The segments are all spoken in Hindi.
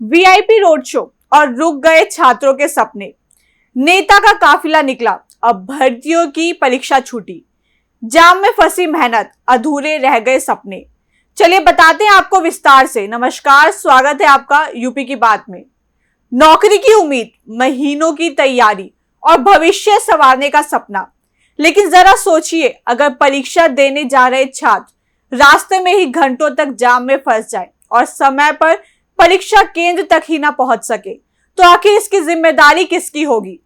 वीआईपी रोड शो और रुक गए छात्रों के सपने। नेता का काफिला निकला, अब भर्तियों की परीक्षा छूटी। जाम में फंसी मेहनत, अधूरे रह गए सपने। चलिए बताते हैं आपको विस्तार से। नमस्कार, स्वागत है आपका यूपी की बात में। नौकरी की उम्मीद, महीनों की तैयारी और भविष्य संवारने का सपना। लेकिन जरा सोचिए, अगर परीक्षा देने जा रहे छात्र रास्ते में ही घंटों तक जाम में फंस जाए और समय पर परीक्षा केंद्र तक ही ना पहुंच सके, तो आखिर इसकी जिम्मेदारी किसकी होगी?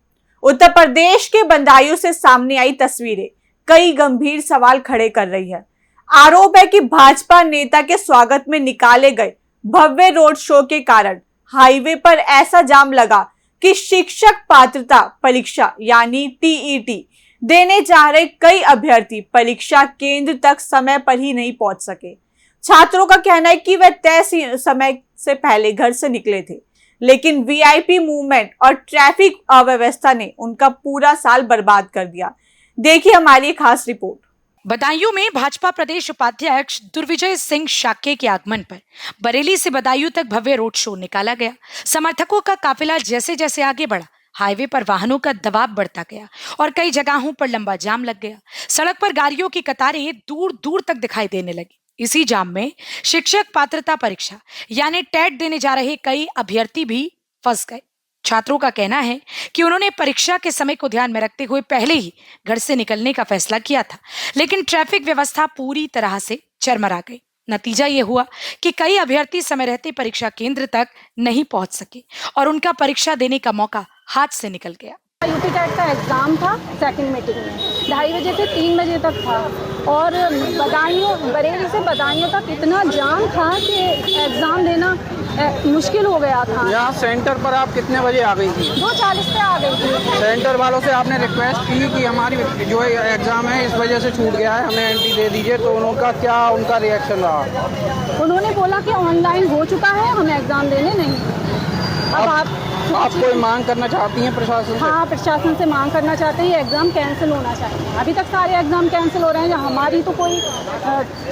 उत्तर प्रदेश के बदायूं से सामने आई तस्वीरें कई गंभीर सवाल खड़े कर रही है। आरोप है कि भाजपा नेता के स्वागत में निकाले गए भव्य रोड शो के कारण हाईवे पर ऐसा जाम लगा कि शिक्षक पात्रता परीक्षा यानी टीईटी देने जा रहे कई अभ्यर्थी परीक्षा केंद्र तक समय पर ही नहीं पहुंच सके। छात्रों का कहना है कि वे तय समय से पहले घर से निकले थे, लेकिन वीआईपी मूवमेंट और ट्रैफिक अव्यवस्था ने उनका पूरा साल बर्बाद कर दिया। देखिए हमारी एक खास रिपोर्ट। बदायूं में भाजपा प्रदेश उपाध्यक्ष दुर्विजय सिंह शाक्य के आगमन पर बरेली से बदायूं तक भव्य रोड शो निकाला गया। समर्थकों का काफिला जैसे जैसे आगे बढ़ा, हाईवे पर वाहनों का दबाव बढ़ता गया और कई जगहों पर लंबा जाम लग गया। सड़क पर गाड़ियों की कतारें दूर दूर तक दिखाई देने लगी। इसी जाम में शिक्षक पात्रता परीक्षा यानी टेट देने जा रहे कई अभ्यर्थी भी फंस गए। छात्रों का कहना है कि उन्होंने परीक्षा के समय को ध्यान में रखते हुए पहले ही घर से निकलने का फैसला किया था, लेकिन ट्रैफिक व्यवस्था पूरी तरह से चरमरा गई। नतीजा ये हुआ कि कई अभ्यर्थी समय रहते परीक्षा केंद्र तक नहीं पहुंच सके और उनका परीक्षा देने का मौका हाथ से निकल गया। यूटी टेट का एग्ज़ाम था सेकंड मीटिंग में 2:30 बजे से 3 बजे तक था और बरेली से बदायूं तक इतना जाम था कि एग्ज़ाम देना मुश्किल हो गया था। यहाँ सेंटर पर आप कितने बजे आ गई थी? 2:40 पे आ गई थी। सेंटर वालों से आपने रिक्वेस्ट की कि हमारी जो एग्ज़ाम है इस वजह से छूट गया है, हमें एंट्री दे दीजिए, तो उनका रिएक्शन रहा? उन्होंने बोला कि ऑनलाइन हो चुका है, हमें एग्ज़ाम देने नहीं। अब आप कोई मांग करना चाहती हैं प्रशासन से? हाँ, प्रशासन से मांग करना चाहते हैं, ये एग्ज़ाम कैंसिल होना चाहिए। अभी तक सारे एग्ज़ाम कैंसिल हो रहे हैं, हमारी तो कोई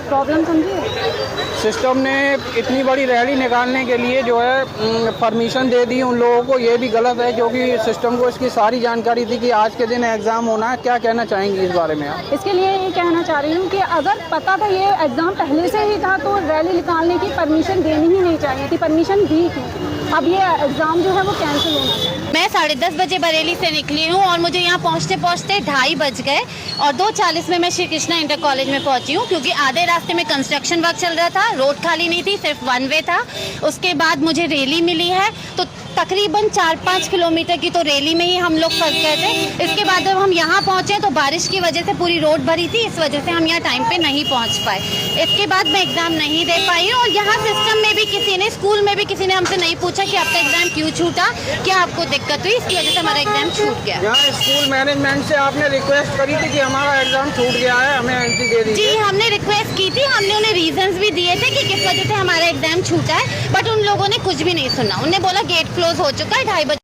प्रॉब्लम समझिए। सिस्टम ने इतनी बड़ी रैली निकालने के लिए जो है परमिशन दे दी उन लोगों को, ये भी गलत है क्योंकि सिस्टम को इसकी सारी जानकारी थी कि आज के दिन एग्ज़ाम होना है। क्या कहना चाहेंगी इस बारे में आप? इसके लिए ये कहना चाह रही हूँ कि अगर पता था ये एग्ज़ाम पहले से ही था तो रैली निकालने की परमिशन देनी ही नहीं चाहिए थी। परमिशन दी थी, अब ये एग्ज़ाम जो है वो कैंसिल होना चाहिए। मैं 10:30 बजे बरेली से निकली हूँ और मुझे यहाँ पहुँचते पहुँचते 2:30 बज गए और 2:40 में मैं श्री कृष्णा इंटर कॉलेज में पहुँची हूँ, क्योंकि आधे रास्ते में कंस्ट्रक्शन वर्क चल रहा था, रोड खाली नहीं थी, सिर्फ वन वे था। उसके बाद मुझे रैली मिली है, तो तकरीबन 4-5 किलोमीटर की तो रैली में ही हम लोग फंस गए थे। इसके बाद जब हम यहाँ पहुँचे तो बारिश की वजह से पूरी रोड भरी थी, इस वजह से हम यहाँ टाइम पे नहीं पहुँच पाए। इसके बाद मैं एग्ज़ाम नहीं दे पाई हूँ और यहाँ सिस्टम में भी किसी ने, स्कूल में भी किसी ने हमसे नहीं पूछा कि आपका एग्ज़ाम क्यों छूटा, क्या आपको दिक्कत हुई, इसकी वजह से हमारा एग्ज़ाम छूट गया। यहाँ स्कूल मैनेजमेंट से आपने रिक्वेस्ट करी थी कि हमारा एग्ज़ाम छूट गया है, हमें एंट्री दे दीजिए? जी, हमने रिक्वेस्ट की थी, हमने उन्हें रीजंस भी दिए थे कि किस वजह से हमारा एग्ज़ाम छूटा है, बट उन लोगों ने कुछ भी नहीं सुना। उन्होंने बोला गेट क्लोज हो चुका है, 2:30 बजे।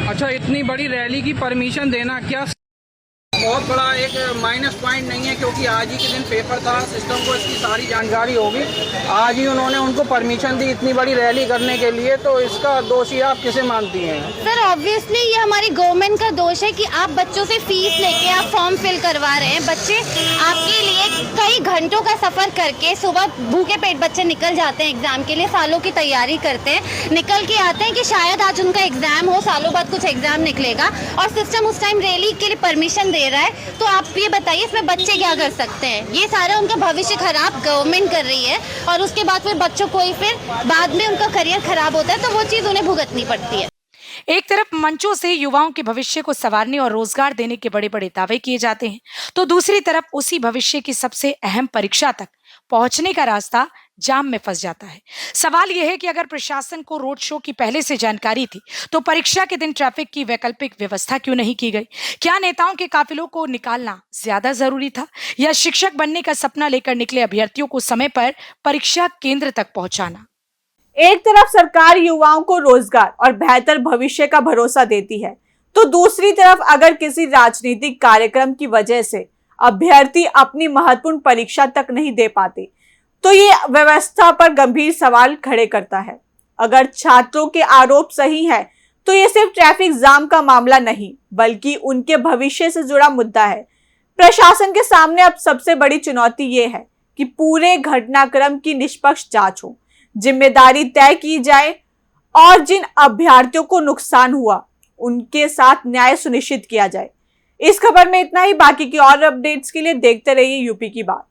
अच्छा, इतनी बड़ी रैली की परमिशन देना क्या बहुत बड़ा एक माइनस पॉइंट नहीं है? क्योंकि आज ही के दिन पेपर था, सिस्टम को इसकी सारी जानकारी होगी, आज ही उन्होंने उनको परमिशन दी इतनी बड़ी रैली करने के लिए, तो इसका दोषी आप किसे मानती हैं? सर, ऑब्वियसली ये हमारी गवर्नमेंट का दोष है कि आप बच्चों से फीस लेके आप फॉर्म फिल करवा रहे हैं। बच्चे आपके लिए कई घंटों का सफ़र करके सुबह भूखे पेट बच्चे निकल जाते हैं एग्ज़ाम के लिए, सालों की तैयारी करते हैं, निकल के आते हैं कि शायद आज उनका एग्ज़ाम हो, सालों बाद कुछ एग्ज़ाम निकलेगा और सिस्टम उस टाइम रैली के लिए परमिशन दे रहा है। तो आप ये बताइए इसमें बच्चे क्या कर सकते हैं? ये सारा उनका भविष्य खराब गवर्नमेंट कर रही है और उसके बाद फिर बच्चों को ही फिर बाद में उनका करियर खराब होता है, तो वो चीज़ उन्हें भुगतनी पड़ती है। एक तरफ मंचों से युवाओं के भविष्य को संवारने और रोजगार देने के बड़े बड़े दावे किए जाते हैं, तो दूसरी तरफ उसी भविष्य की सबसे अहम परीक्षा तक पहुंचने का रास्ता जाम में फंस जाता है। सवाल यह है कि अगर प्रशासन को रोड शो की पहले से जानकारी थी, तो परीक्षा के दिन ट्रैफिक की वैकल्पिक व्यवस्था क्यों नहीं की गई? क्या नेताओं के काफिलों को निकालना ज्यादा जरूरी था, या शिक्षक बनने का सपना लेकर निकले अभ्यर्थियों को समय पर परीक्षा केंद्र तक पहुंचाना? एक तरफ सरकार युवाओं को रोजगार और बेहतर भविष्य का भरोसा देती है, तो दूसरी तरफ अगर किसी राजनीतिक कार्यक्रम की वजह से अभ्यर्थी अपनी महत्वपूर्ण परीक्षा तक नहीं दे पाते, तो ये व्यवस्था पर गंभीर सवाल खड़े करता है। अगर छात्रों के आरोप सही है तो ये सिर्फ ट्रैफिक जाम का मामला नहीं बल्कि उनके भविष्य से जुड़ा मुद्दा है। प्रशासन के सामने अब सबसे बड़ी चुनौती ये है कि पूरे घटनाक्रम की निष्पक्ष जांच हो, जिम्मेदारी तय की जाए और जिन अभ्यर्थियों को नुकसान हुआ उनके साथ न्याय सुनिश्चित किया जाए। इस खबर में इतना ही। बाकी की और अपडेट्स के लिए देखते रहिए यूपी की बात।